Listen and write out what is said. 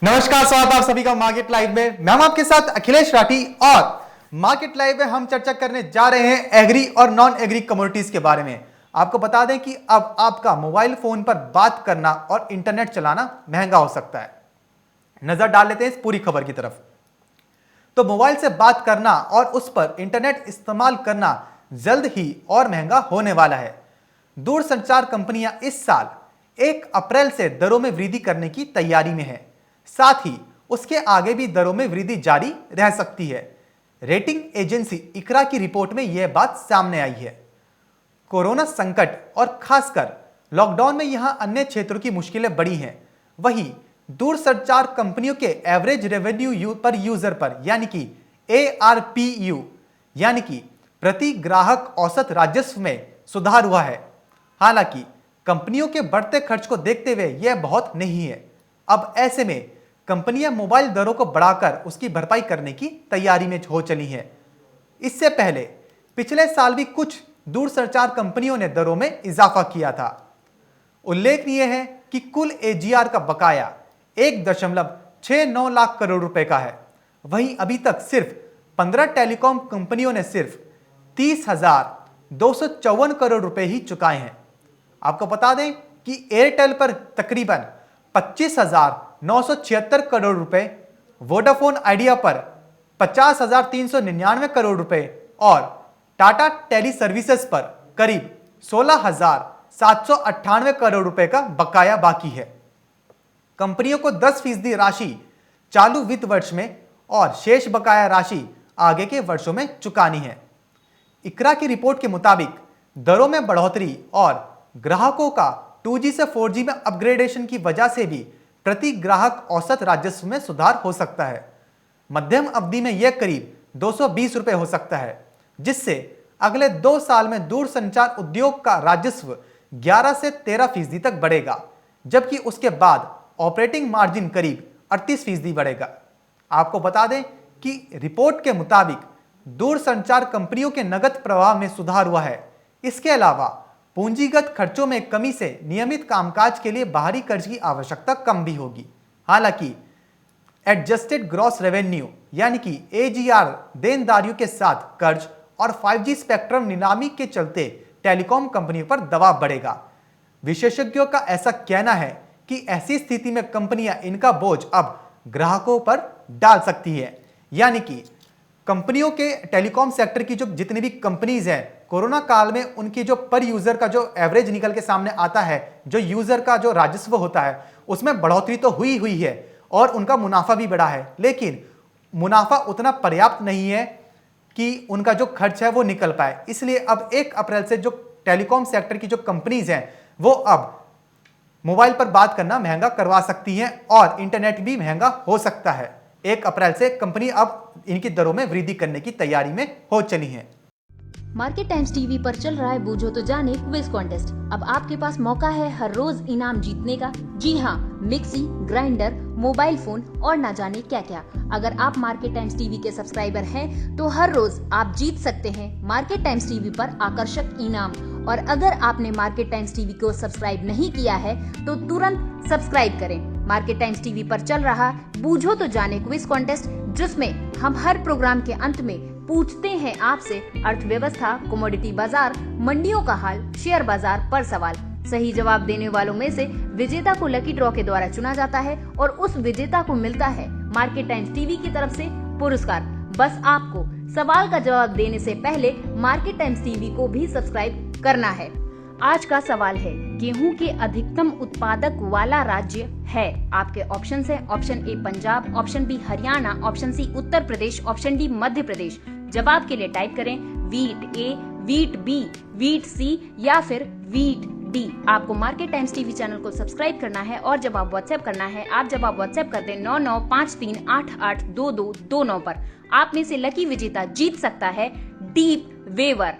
नमस्कार, स्वागत आप सभी का मार्केट लाइव में। मैं हूं आपके साथ अखिलेश राठी और मार्केट लाइव में हम चर्चा करने जा रहे हैं एग्री और नॉन एग्री कमोडिटीज के बारे में। आपको बता दें कि अब आपका मोबाइल फोन पर बात करना और इंटरनेट चलाना महंगा हो सकता है। नजर डाल लेते हैं इस पूरी खबर की तरफ। तो मोबाइल से बात करना और उस पर इंटरनेट इस्तेमाल करना जल्द ही और महंगा होने वाला है। दूरसंचार कंपनियां इस साल 1 अप्रैल से दरों में वृद्धि करने की तैयारी में है। साथ ही उसके आगे भी दरों में वृद्धि जारी रह सकती है। रेटिंग एजेंसी इकरा की रिपोर्ट में यह बात सामने आई है। कोरोना संकट और खासकर लॉकडाउन में यहां अन्य क्षेत्रों की मुश्किलें बढ़ी हैं। वहीं दूरसंचार कंपनियों के एवरेज रेवेन्यू पर यूजर पर यानी कि ARPU यानी कि प्रति ग्राहक औसत राजस्व में सुधार हुआ है। हालांकि कंपनियों के बढ़ते खर्च को देखते हुए यह बहुत नहीं है। अब ऐसे में कंपनियां मोबाइल दरों को बढ़ाकर उसकी भरपाई करने की तैयारी में हो चली हैं। इससे पहले पिछले साल भी कुछ दूरसंचार कंपनियों ने दरों में इजाफा किया था। उल्लेखनीय है कि कुल AGR का बकाया 1.69 लाख करोड़ रुपए का है। वहीं अभी तक सिर्फ 15 टेलीकॉम कंपनियों ने सिर्फ 30,254 करोड़ रुपए ही चुकाए हैं। आपको बता दें कि एयरटेल पर तकरीबन 25,976 करोड़ रुपए, वोडाफोन आइडिया पर 50,399 करोड़ रुपए और टाटा टेली सर्विसेज पर करीब 16,798 करोड़ रुपए का बकाया बाकी है। कंपनियों को 10% राशि चालू वित्त वर्ष में और शेष बकाया राशि आगे के वर्षों में चुकानी है। इकरा की रिपोर्ट के मुताबिक दरों में बढ़ोतरी और ग्राहकों का 2G से 4G में अपग्रेडेशन की वजह से भी प्रति ग्राहक औसत राजस्व में सुधार हो सकता है। मध्यम अवधि में यह करीब 220 रुपए हो सकता है, जिससे अगले 2 साल में दूरसंचार उद्योग का राजस्व 11 से 13% तक बढ़ेगा, जबकि उसके बाद ऑपरेटिंग मार्जिन करीब 38% बढ़ेगा। आपको बता दें कि रिपोर्ट के मुताबिक दूरसंचार कंपनियों के नकद प्रवाह में सुधार हुआ है। इसके अलावा पूंजीगत खर्चों में कमी से नियमित कामकाज के लिए बाहरी कर्ज की आवश्यकता कम भी होगी। हालांकि एडजस्टेड ग्रॉस रेवेन्यू यानी कि AGR देनदारियों के साथ कर्ज और 5G स्पेक्ट्रम नीलामी के चलते टेलीकॉम कंपनियों पर दबाव बढ़ेगा। विशेषज्ञों का ऐसा कहना है कि ऐसी स्थिति में कंपनियां इनका बोझ अब ग्राहकों पर डाल सकती है। यानी कि कंपनियों के टेलीकॉम सेक्टर की जो जितनी भी कंपनीज हैं, कोरोना काल में उनकी जो पर यूजर का जो एवरेज निकल के सामने आता है, जो यूजर का जो राजस्व होता है, उसमें बढ़ोतरी तो हुई है और उनका मुनाफा भी बढ़ा है, लेकिन मुनाफा उतना पर्याप्त नहीं है कि उनका जो खर्च है वो निकल पाए। इसलिए अब 1 अप्रैल से जो टेलीकॉम सेक्टर की जो कंपनीज हैं वो अब मोबाइल पर बात करना महंगा करवा सकती हैं और इंटरनेट भी महंगा हो सकता है। 1 अप्रैल से कंपनी अब इनकी दरों में वृद्धि करने की तैयारी में हो चली है। मार्केट टाइम्स टीवी पर चल रहा है बूझो तो जाने क्विज कॉन्टेस्ट। अब आपके पास मौका है हर रोज इनाम जीतने का। जी हाँ, मिक्सी, ग्राइंडर, मोबाइल फोन और ना जाने क्या क्या। अगर आप मार्केट टाइम्स टीवी के सब्सक्राइबर हैं तो हर रोज आप जीत सकते हैं मार्केट टाइम्स टीवी पर आकर्षक इनाम। और अगर आपने मार्केट टाइम्स टीवी को सब्सक्राइब नहीं किया है तो तुरंत सब्सक्राइब करें। मार्केट टाइम्स टीवी पर चल रहा बूझो तो जाने क्विज कॉन्टेस्ट, जिसमें हम हर प्रोग्राम के अंत में पूछते हैं आपसे अर्थव्यवस्था, कमोडिटी बाजार, मंडियों का हाल, शेयर बाजार पर सवाल। सही जवाब देने वालों में से विजेता को लकी ड्रॉ के द्वारा चुना जाता है और उस विजेता को मिलता है मार्केट टाइम्स टीवी की तरफ से पुरस्कार। बस आपको सवाल का जवाब देने से पहले मार्केट टाइम्स टीवी को भी सब्सक्राइब करना है। आज का सवाल है, गेहूं के अधिकतम उत्पादक वाला राज्य है? आपके ऑप्शन है option A Punjab, option B Haryana, option C Uttar Pradesh, option D Madhya Pradesh. जवाब के लिए टाइप करें वीट ए, वीट बी, वीट सी या फिर वीट डी। आपको मार्केट टाइम्स टीवी चैनल को सब्सक्राइब करना है और जब आप व्हाट्सएप करना है, आप जब आप व्हाट्सएप कर दें 9953882229 पर, आप में से लकी विजेता जीत सकता है डीप वेवर।